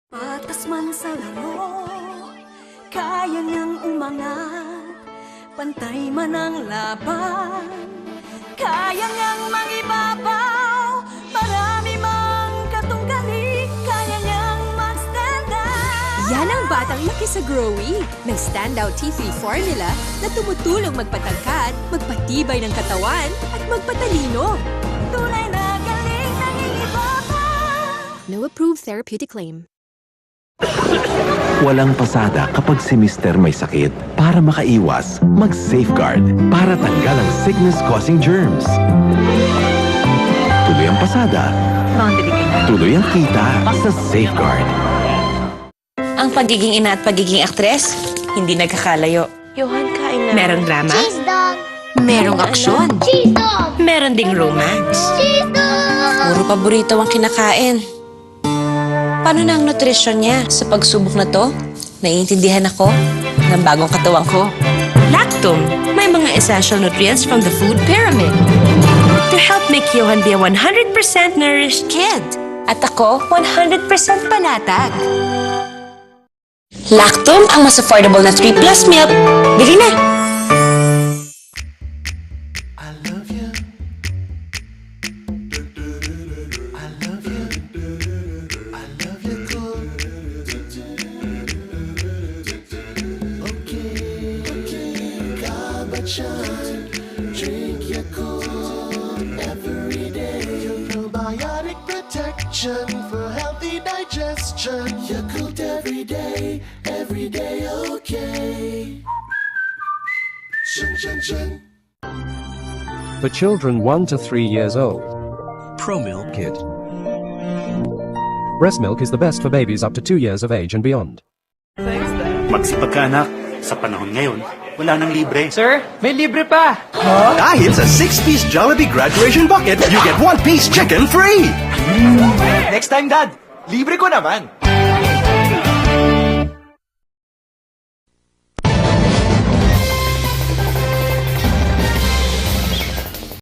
Patas man sa laro, kaya niyang umangat. Pantay man ang laban, kaya niyang mangibabaw. Marami mang katunggali, kaya niyang mag-stand out. Yan ang batang laki sa Growy. May standout T3 formula na tumutulong magpatangkad, magpatibay ng katawan, at magpatalino. Tunay na galing nangingibabaw. No approved therapeutic claim. Walang pasada kapag si Mister may sakit. Para makaiwas, mag-safeguard para tanggal ang sickness-causing germs. Tuloy ang pasada. Tuloy ang kita sa Safeguard. Ang pagiging ina at pagiging aktres, hindi nagkakalayo. Johan, kain na. Merong drama, Cheese dog! merong aksyon, Cheese dog! meron ding romance. Cheese dog! Puro paborito ang kinakain. Paano na ang nutrisyon niya? Sa pagsubok na to, naiintindihan ako ng bagong katawan ko. Lactum, may mga essential nutrients from the food pyramid to help make Johan be a 100% nourished kid. At ako, 100% panatag. Lactum, ang mas affordable na 3 Plus milk. Bili na! Drink Yakult every day. Your probiotic protection for healthy digestion. Yakult every day, okay. Shun, shun, shun. For children 1 to 3 years old. ProMilk Kid. Breast milk is the best for babies up to 2 years of age and beyond. Magsipag ka anak. Sa panahon ngayon, wala nang libre. Sir, may libre pa! Dahil sa 6-piece Jollibee graduation bucket, you get 1-piece chicken free! Next time, Dad, libre ko naman!